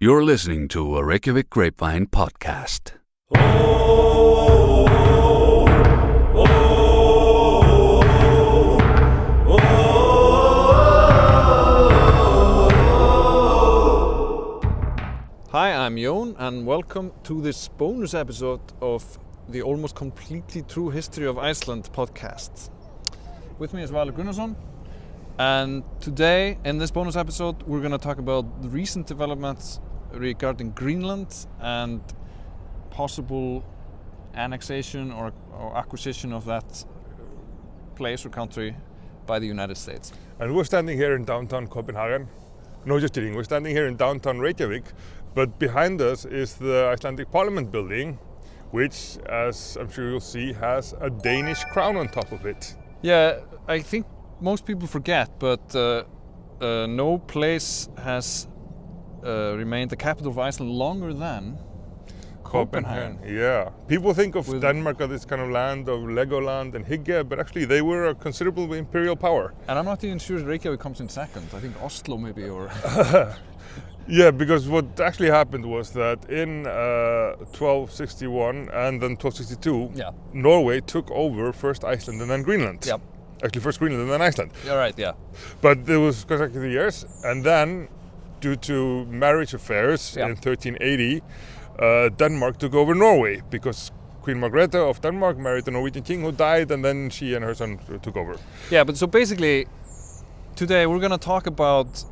You're listening to a Reykjavík Grapevine podcast. Hi, I'm Jón and welcome to this bonus episode of the almost completely true history of Iceland podcast. With me is Valur Gunnarsson, and today in this bonus episode we're going to talk about the recent developments regarding Greenland and possible annexation or acquisition of that place or country by the United States. And we're standing here in downtown Copenhagen. No, just kidding. We're standing here in downtown Reykjavík, but behind us is the Icelandic Parliament building, which, as I'm sure you'll see, has a Danish crown on top of it. Yeah, I think most people forget, but no place has remained the capital of Iceland longer than Copenhagen. Yeah. People think of Denmark as this kind of land of Legoland and Hygge, but actually they were a considerable imperial power. And I'm not even sure Reykjavík comes in second. I think Oslo maybe, or... Yeah, because what actually happened was that in 1261 and then 1262, Norway took over first Iceland and then Greenland. Yep. Actually, first Greenland and then Iceland. You're right, yeah. But it was consecutive years, and then, due to marriage affairs in 1380, Denmark took over Norway because Queen Margrethe of Denmark married the Norwegian king who died, and then she and her son took over. Yeah, but so basically, today we're going to talk about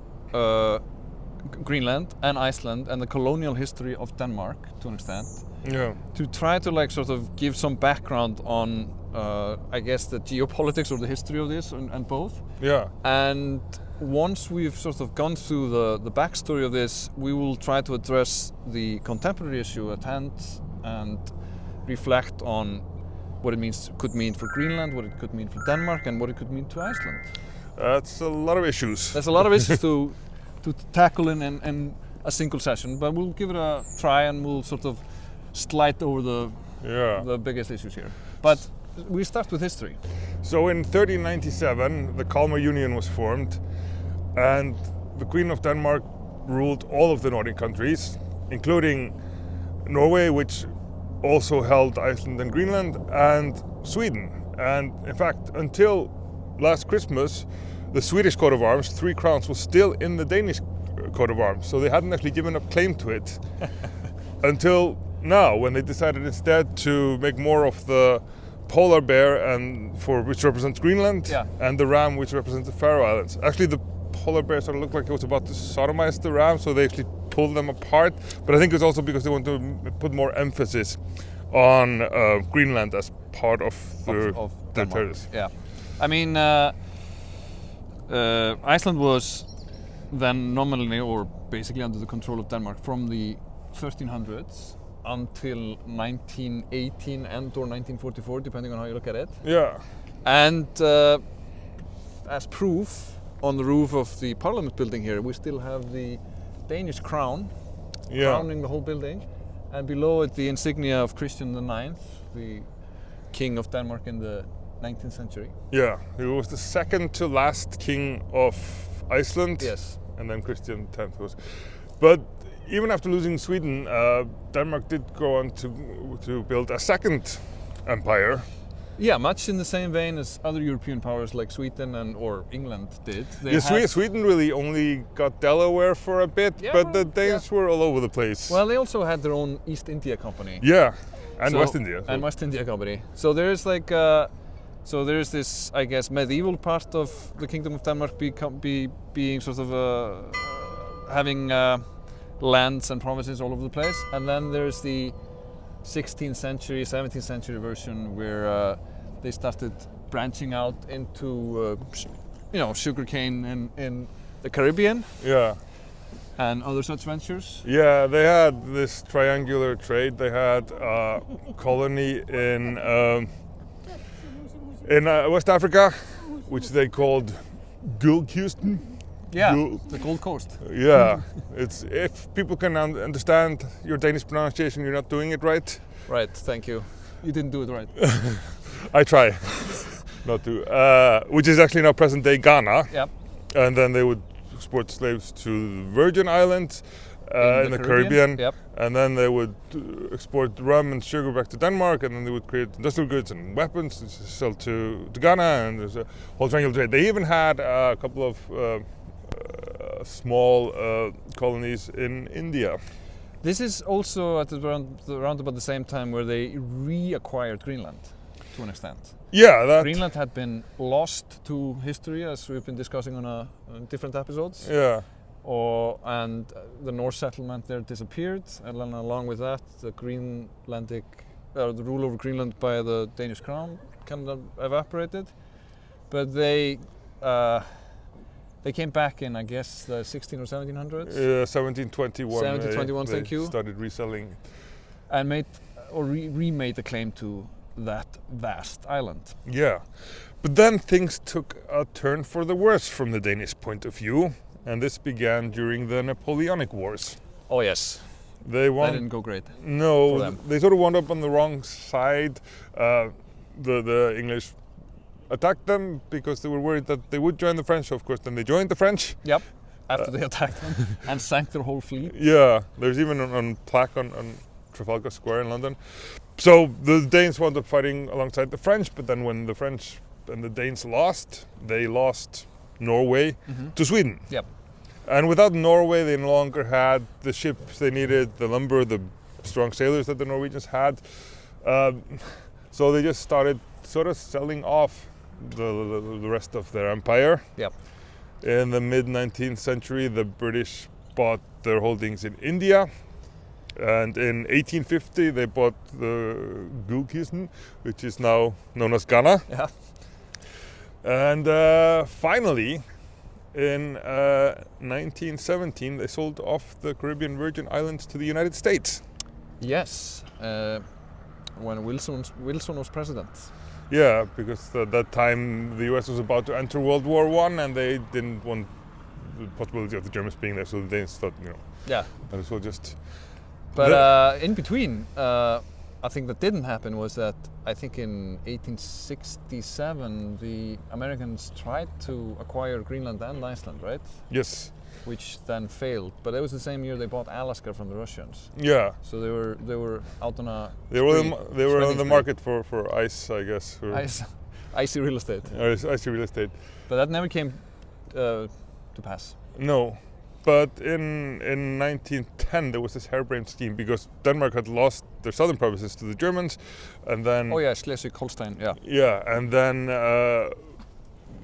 Greenland and Iceland and the colonial history of Denmark to an extent. Yeah. To try to like sort of give some background on, I guess, the geopolitics or the history of this and both. Yeah. And once we've sort of gone through the backstory of this, we will try to address the contemporary issue at hand and reflect on what it could mean for Greenland, what it could mean for Denmark, and what it could mean to Iceland. That's a lot of issues. There's a lot of issues to tackle in a single session, but we'll give it a try and we'll sort of slide over the biggest issues here. But we start with history. So in 1397, the Kalmar Union was formed, and the Queen of Denmark ruled all of the Nordic countries, including Norway, which also held Iceland and Greenland, and Sweden. And in fact, until last Christmas, the Swedish coat of arms, 3 crowns, was still in the Danish coat of arms, so they hadn't actually given up claim to it until now, when they decided instead to make more of the polar bear, which represents Greenland, and the ram, which represents the Faroe Islands. Actually, the polar bear sort of looked like it was about to sodomize the ram, so they actually pulled them apart. But I think it's also because they want to put more emphasis on Greenland as part of their territory. Yeah, I mean, Iceland was then nominally or basically under the control of Denmark from the 1300s until 1918 and or 1944, depending on how you look at it. Yeah. And as proof, on the roof of the Parliament building here, we still have the Danish crown crowning the whole building, and below it the insignia of Christian IX, the King of Denmark in the 19th century. Yeah, he was the second to last king of Iceland. Yes. And then Christian X was. But even after losing Sweden, Denmark did go on to build a second empire. Yeah, much in the same vein as other European powers like Sweden or England did. Sweden really only got Delaware for a bit, but the Danes were all over the place. Well, they also had their own East India Company. Yeah, and West India. And West India Company. So there's like, there's this, I guess, medieval part of the Kingdom of Denmark being sort of having lands and provinces all over the place, and then there's the 16th century, 17th century version where they started branching out into, sugarcane in the Caribbean. Yeah. And other such ventures. Yeah, they had this triangular trade. They had a colony in West Africa, which they called Guldkysten. Yeah, the Gold Coast. Yeah, if people can understand your Danish pronunciation, you're not doing it right. Right, thank you. You didn't do it right. I try not to. Which is actually now present-day Ghana. Yep. And then they would export slaves to the Virgin Islands, in the Caribbean. Yep. And then they would export rum and sugar back to Denmark, and then they would create industrial goods and weapons to sell to Ghana, and there's a whole triangle trade. They even had a couple of small colonies in India. This is also at around about the same time where they reacquired Greenland to an extent. Yeah, Greenland had been lost to history, as we've been discussing on different episodes. Yeah. And the Norse settlement there disappeared, and then along with that, the the rule over Greenland by the Danish crown kind of evaporated. But they came back in, I guess, the 16 or 1700s. 1721. 1721, thank you. Started reselling, and remade the claim to that vast island. Yeah, but then things took a turn for the worse from the Danish point of view, and this began during the Napoleonic Wars. Oh yes, that didn't go great. No, for them. They sort of wound up on the wrong side. The English attacked them because they were worried that they would join the French. Of course, then they joined the French. Yep, after they attacked them and sank their whole fleet. Yeah, there's even a plaque on Trafalgar Square in London. So the Danes wound up fighting alongside the French, but then when the French and the Danes lost, they lost Norway to Sweden. Yep. And without Norway, they no longer had the ships they needed, the lumber, the strong sailors that the Norwegians had. So they just started sort of selling off the rest of their empire. Yep. In the mid-19th century, the British bought their holdings in India. And in 1850, they bought the Gulkisen, which is now known as Ghana. Yeah. And finally, in 1917, they sold off the Caribbean Virgin Islands to the United States. Yes, when Wilson was president. Yeah, because at that time the US was about to enter World War I, and they didn't want the possibility of the Germans being there, so the Danes thought, Yeah. might as well just. But in between, I think that didn't happen was that I think in 1867 the Americans tried to acquire Greenland and Iceland, right? Yes. Which then failed. But it was the same year they bought Alaska from the Russians. Yeah. So they were out on a They were on the market for ice, I guess. Icy real estate. Icy real estate. But that never came to pass. No. But in 1910 there was this harebrained scheme because Denmark had lost their southern provinces to the Germans, and then Schleswig-Holstein, yeah. Yeah, and then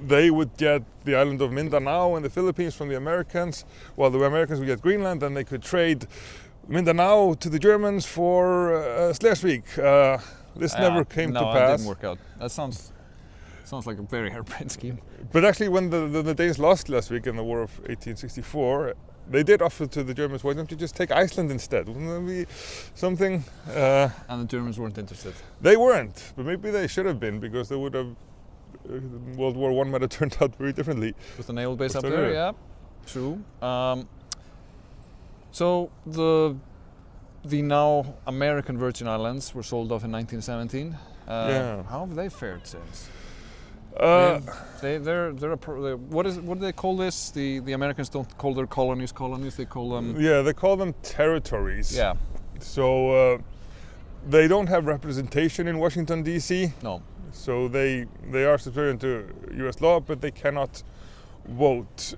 they would get the island of Mindanao in the Philippines from the Americans, while the Americans would get Greenland, and they could trade Mindanao to the Germans for Schleswig. This never came to pass. No, it didn't work out. That sounds like a very harebrained scheme. But actually, when the Danes lost Schleswig in the War of 1864, they did offer to the Germans, why don't you just take Iceland instead? Wouldn't that be something? And the Germans weren't interested. They weren't, but maybe they should have been, because they would have. World War I might have turned out very differently. With the naval base up there, yeah, true. So the now American Virgin Islands were sold off in 1917. How have they fared since? What do they call this? The Americans don't call their colonies. They call them. Yeah, they call them territories. Yeah. So they don't have representation in Washington D.C. No. So they are subservient to U.S. law, but they cannot vote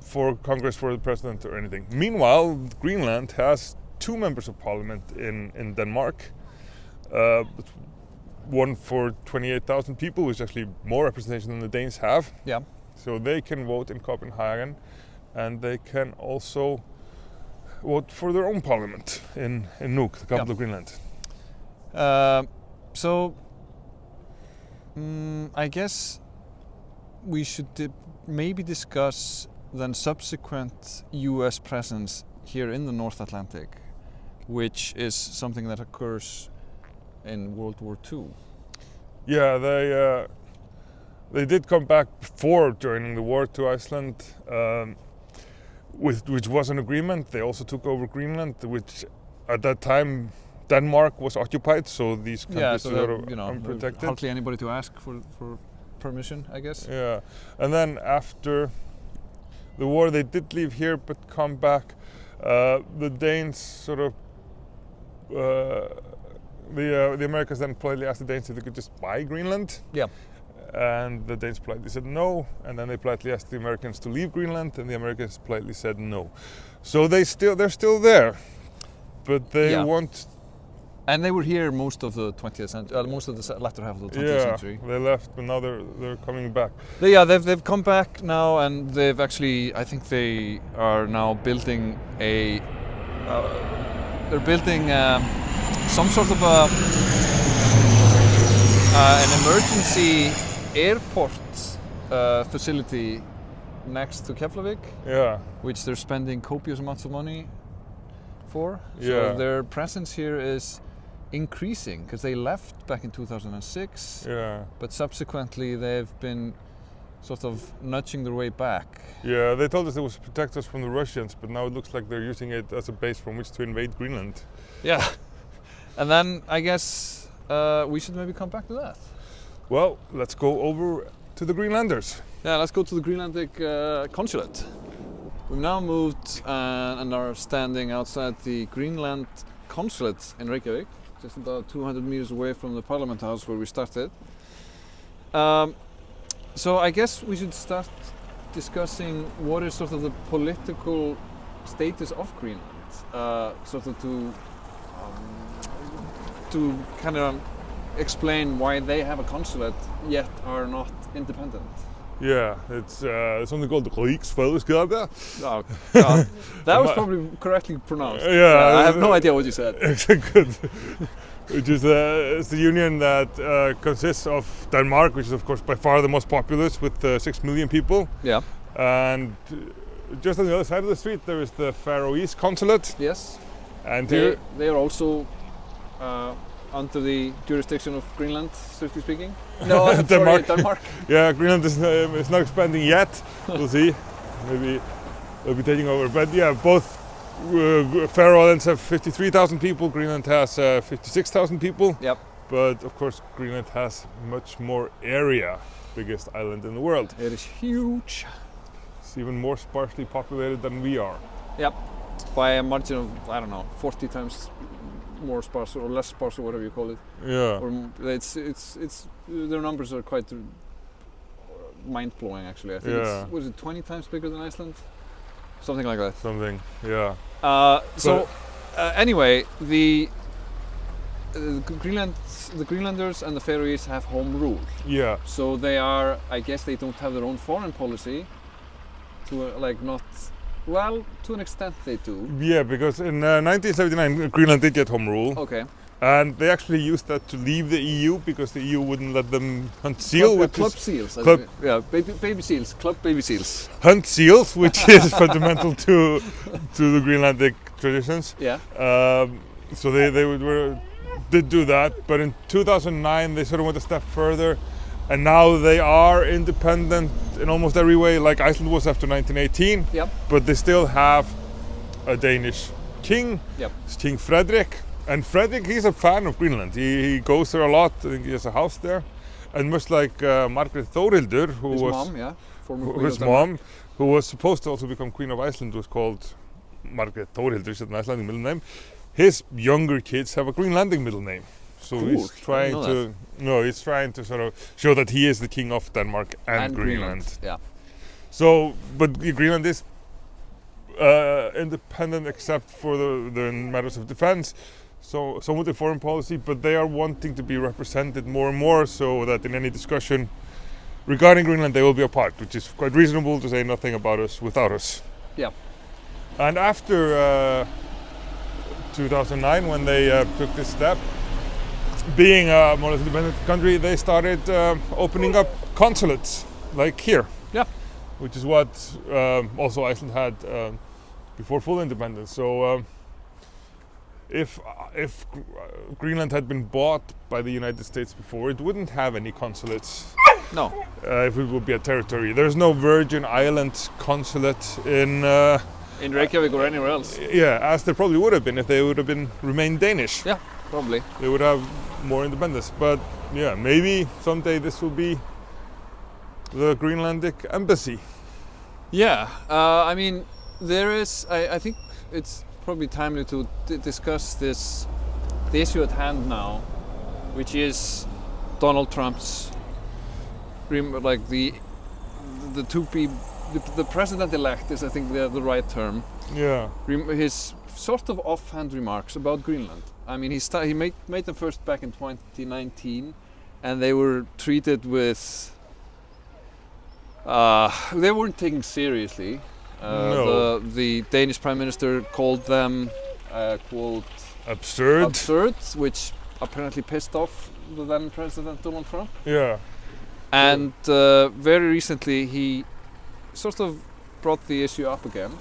for Congress, for the president, or anything. Meanwhile, Greenland has 2 members of parliament in Denmark. One for 28,000 people, which is actually more representation than the Danes have. Yeah. So they can vote in Copenhagen, and they can also vote for their own parliament in Nuuk, the capital of Greenland. I guess we should maybe discuss then subsequent US presence here in the North Atlantic, which is something that occurs in World War II. Yeah, they did come back before joining the war to Iceland, which was an agreement. They also took over Greenland, which at that time Denmark was occupied, so these countries were unprotected. Hardly anybody to ask for permission, I guess. Yeah, and then after the war they did leave here but come back The Danes sort of, the Americans then politely asked the Danes if they could just buy Greenland. Yeah. And the Danes politely said no, and then they politely asked the Americans to leave Greenland, and the Americans politely said no. So they're still there, but they want. And they were here most of the 20th century, most of the latter half of the 20th century. They left, but now they're coming back. They've come back now, and they've actually, I think they are now building they're building some sort of an emergency airport facility next to Keflavik, which they're spending copious amounts of money for. So their presence here is increasing because they left back in 2006, but subsequently they've been sort of nudging their way back. Yeah, they told us it was to protect us from the Russians, but now it looks like they're using it as a base from which to invade Greenland. Yeah, and then I guess we should maybe come back to that. Well, let's go over to the Greenlanders. Yeah, let's go to the Greenlandic consulate. We've now moved and are standing outside the Greenland consulate in Reykjavík, just about 200 meters away from the Parliament House where we started. So I guess we should start discussing what is sort of the political status of Greenland, sort of to kind of explain why they have a consulate yet are not independent. Yeah, it's something called the Riksfellesskap. Oh, God. That was probably correctly pronounced. Yeah, I have no idea what you said. Good. Which is it's the union that consists of Denmark, which is of course by far the most populous with 6 million people. Yeah. And just on the other side of the street there is the Faroese consulate. Yes. And they are also under the jurisdiction of Greenland, strictly speaking. No, Denmark. Sorry, Denmark. Yeah, Greenland is not expanding yet. We'll see. Maybe they'll be taking over. But yeah, both Faroe Islands have 53,000 people. Greenland has 56,000 people. Yep. But of course, Greenland has much more area. Biggest island in the world. It is huge. It's even more sparsely populated than we are. Yep. By a margin of, I don't know, 40 times more sparse or less sparse or whatever you call it. Yeah. Or it's their numbers are quite mind-blowing actually. I think it's, was it 20 times bigger than Iceland? Something like that. Something, yeah. Anyway, the Greenlanders and the Faroese have home rule. Yeah. So they are, I guess they don't have their own foreign policy to well, to an extent they do. Yeah, because in 1979 Greenland did get home rule. Okay. And they actually used that to leave the EU because the EU wouldn't let them hunt seal. Club seals. Baby seals. Club baby seals. Hunt seals, which is fundamental to the Greenlandic traditions. Yeah. So they did do that, but in 2009 they sort of went a step further. And now they are independent in almost every way, like Iceland was after 1918. Yep. But they still have a Danish king. Yep. It's King Frederick. And Frederick, he's a fan of Greenland. He goes there a lot. I think he has a house there. And much like Margrét Þórhildur, his mom, who was supposed to also become Queen of Iceland, was called Margrét Þórhildur, she's an Icelandic middle name. His younger kids have a Greenlandic middle name. So cool. he's trying to sort of show that he is the king of Denmark and Greenland. Yeah. So, but Greenland is independent except for the matters of defense. So some with the foreign policy, but they are wanting to be represented more and more, so that in any discussion regarding Greenland they will be a part, which is quite reasonable to say nothing about us without us. Yeah. And after 2009, when they took this step, being a more or less independent country, they started opening up consulates, like here. Yeah. Which is what also Iceland had before full independence. So if Greenland had been bought by the United States before, it wouldn't have any consulates. No. If it would be a territory. There's no Virgin Islands consulate in Reykjavík or anywhere else. Yeah, as there probably would have been if they would have remained Danish. Yeah, probably. They would have more independence. But yeah, maybe someday this will be the Greenlandic embassy. Yeah, I mean, there is, I think it's probably timely to discuss the issue at hand now, which is Donald Trump's the president-elect is, I think, the right term. Yeah. His sort of offhand remarks about Greenland. I mean, he made them first back in 2019, and they were treated with. They weren't taken seriously. No. The Danish Prime Minister called them, quote, absurd, which apparently pissed off the then President Donald Trump. Yeah. And very recently he sort of brought the issue up again.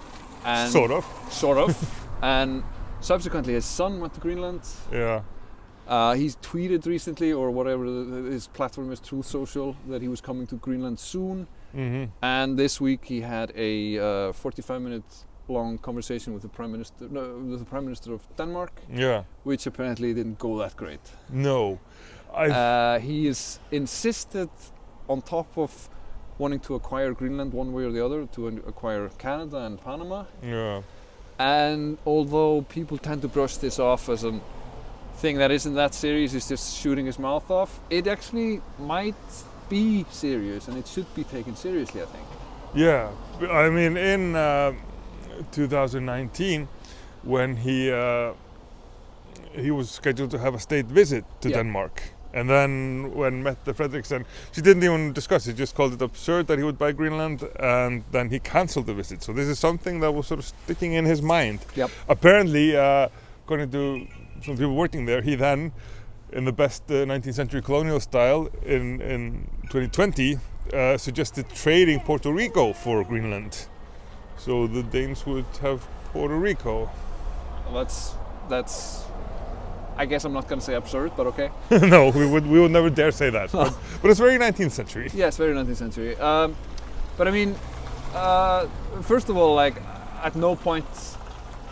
And Sort of. And subsequently his son went to Greenland. Yeah. He's tweeted recently, or whatever his platform is, Truth Social, that he was coming to Greenland soon. Mm-hmm. And this week he had a 45-minute long conversation with the Prime Minister of Denmark. Yeah. Which apparently didn't go that great. No. He is insisted, on top of wanting to acquire Greenland one way or the other, to acquire Canada and Panama. Yeah. And although people tend to brush this off as a thing that isn't that serious, he's just shooting his mouth off, it actually might be serious, and it should be taken seriously, I think. Yeah. I mean, in 2019, when he was scheduled to have a state visit to Denmark, and then when Mette Frederiksen, she didn't even discuss it, just called it absurd that he would buy Greenland, and then he cancelled the visit. So this is something that was sort of sticking in his mind. Yep. Apparently, according to some people working there, he then, in the best 19th century colonial style, in 2020, suggested trading Puerto Rico for Greenland. So the Danes would have Puerto Rico. That's. I guess I'm not going to say absurd, but okay. No, we would never dare say that. But it's very 19th century. Yes, very 19th century. But I mean, first of all, like, at no point,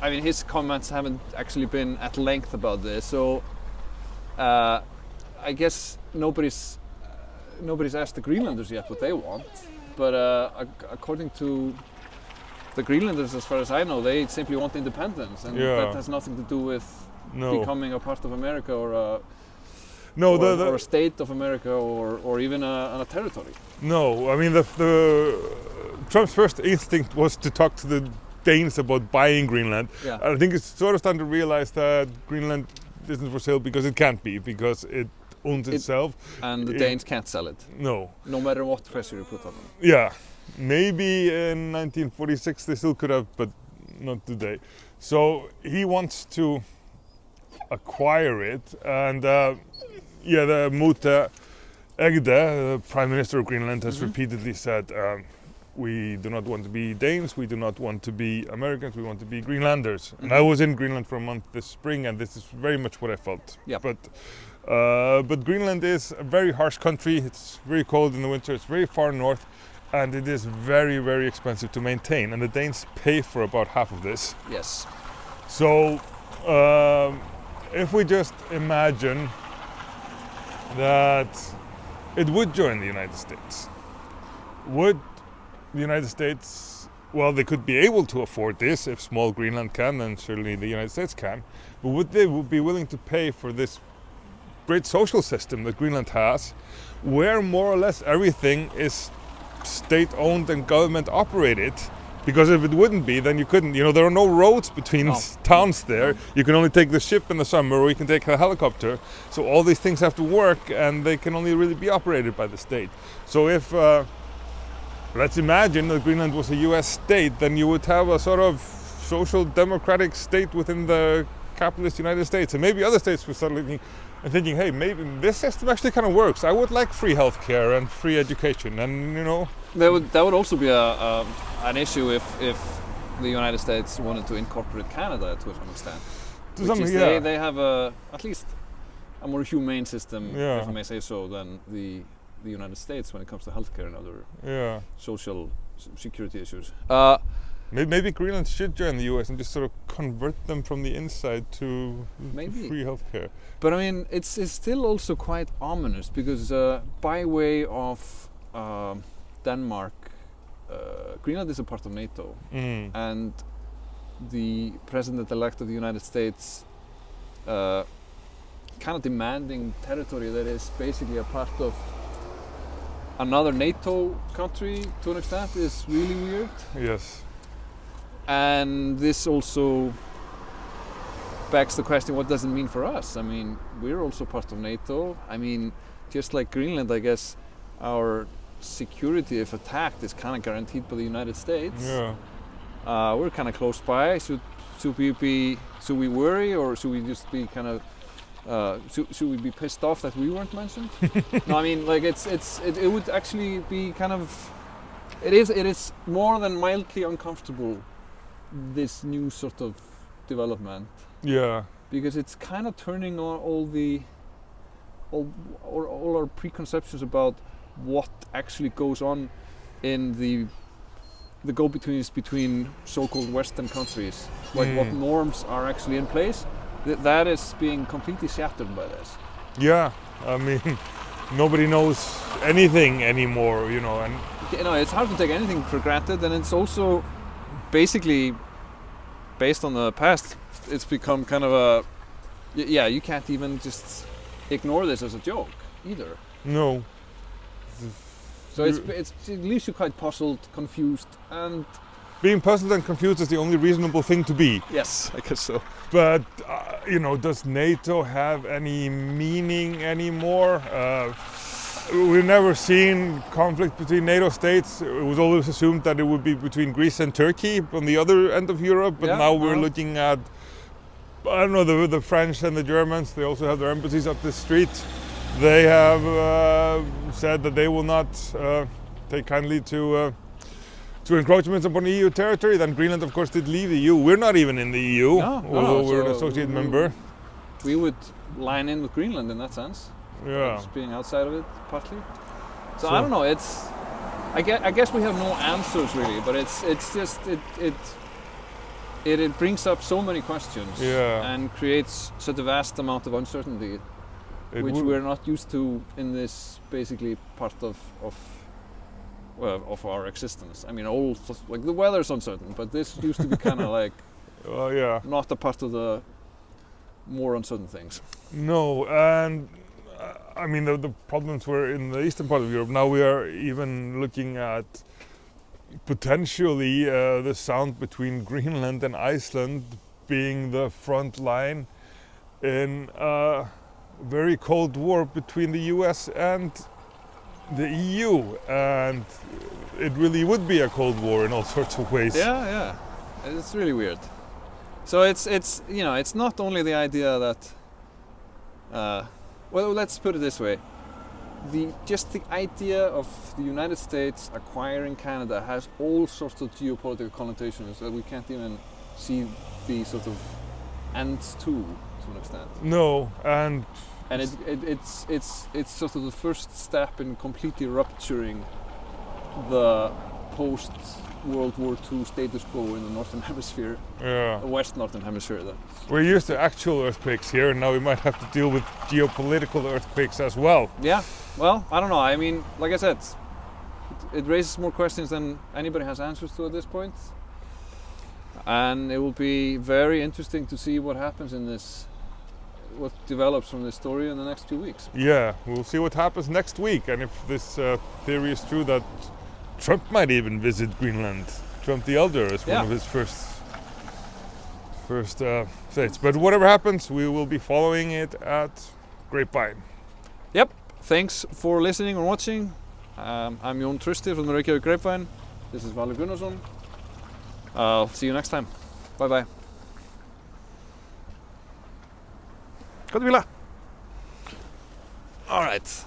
I mean, his comments haven't actually been at length about this. So I guess nobody's asked the Greenlanders yet what they want. But according to the Greenlanders, as far as I know, they simply want independence, and that has nothing to do with becoming a part of America or a state of America or even a territory. No, I mean the Trump's first instinct was to talk to the Danes about buying Greenland. Yeah. I think it's sort of starting to realize that Greenland isn't for sale because it can't be, because it owns itself. And the Danes can't sell it. No. No matter what pressure you put on them. Yeah. Maybe in 1946 they still could have, but not today. So he wants to acquire it, and the Mute Egde, the Prime Minister of Greenland, has repeatedly said, we do not want to be Danes, we do not want to be Americans, we want to be Greenlanders. And I was in Greenland for a month this spring, and this is very much what I felt. Yeah. But Greenland is a very harsh country. It's very cold in the winter, it's very far north, and it is very, very expensive to maintain, and the Danes pay for about half of this. Yes. So if we just imagine that it would join the United States, would the United States, well, they could be able to afford this. If small Greenland can, then surely the United States can. But would they be willing to pay for this great social system that Greenland has, where more or less everything is state-owned and government-operated? Because if it wouldn't be, then you couldn't, there are no roads between towns there. You can only take the ship in the summer, or you can take a helicopter. So all these things have to work, and they can only really be operated by the state. So if, let's imagine that Greenland was a US state, then you would have a sort of social democratic state within the capitalist United States. And maybe other states would start looking and thinking, hey, maybe this system actually kind of works. I would like free healthcare and free education, and That would also be an issue if the United States wanted to incorporate Canada to some extent. They have at least a more humane system, if I may say so, than the United States when it comes to healthcare and other social security issues. Maybe Greenland should join the US and just sort of convert them from the inside to free healthcare. But I mean, it's still also quite ominous, because by way of Denmark, Greenland is a part of NATO, and the president-elect of the United States kind of demanding territory that is basically a part of another NATO country to an extent is really weird. Yes. And this also begs the question, what does it mean for us? I mean, we're also part of NATO. I mean, just like Greenland, I guess our security, if attacked, is kind of guaranteed by the United States. Yeah. We're kind of close by. Should we worry, or should we just be kind of should we be pissed off that we weren't mentioned? No, I mean, like it would actually be kind of, it is more than mildly uncomfortable, this new sort of development. Yeah. Because it's kind of turning on all our preconceptions about what actually goes on in the go-betweens between so-called Western countries. Like what norms are actually in place. That is being completely shattered by this. Yeah, I mean, nobody knows anything anymore, you know, and it's hard to take anything for granted, and it's also basically based on the past. It's become kind of you can't even just ignore this as a joke either. No. So it leaves you quite puzzled, confused, and being puzzled and confused is the only reasonable thing to be. Yes, I guess so. But does NATO have any meaning anymore? We've never seen conflict between NATO states. It was always assumed that it would be between Greece and Turkey on the other end of Europe, but now we're looking at, I don't know, the French and the Germans. They also have their embassies up the street. They have said that they will not take kindly to encroachments upon EU territory. Then Greenland, of course, did leave the EU. We're not even in the EU, although we're an associate member. We would line in with Greenland in that sense. Yeah. Just being outside of it, partly. So I don't know. I guess we have no answers really, but it's just it brings up so many questions and creates such a vast amount of uncertainty, which we're not used to in this basically part of our existence. I mean, like the weather's uncertain, but this used to be kind of like not a part of the more uncertain things. No, and I mean the problems were in the eastern part of Europe. Now we are even looking at potentially the sound between Greenland and Iceland being the front line in a very cold war between the US and the EU, and it really would be a cold war in all sorts of ways. Yeah, it's really weird. So it's not only the idea that well, let's put it this way. The idea of the United States acquiring Canada has all sorts of geopolitical connotations that we can't even see the sort of ends to an extent. No, and it's sort of the first step in completely rupturing the post-World War II status quo in the Northern Hemisphere, the West Northern Hemisphere. We're used to actual earthquakes here, and now we might have to deal with geopolitical earthquakes as well. Yeah, well, I don't know. I mean, like I said, it raises more questions than anybody has answers to at this point. And it will be very interesting to see what happens in this, what develops from this story in the next 2 weeks. Yeah, we'll see what happens next week, and if this theory is true that Trump might even visit Greenland. Trump the Elder is one of his first states. But whatever happens, we will be following it at Grapevine. Yep. Thanks for listening and watching. I'm Trausti from the Reykjavík Grapevine. This is Valur Gunnarsson. I'll see you next time. Bye bye. All right.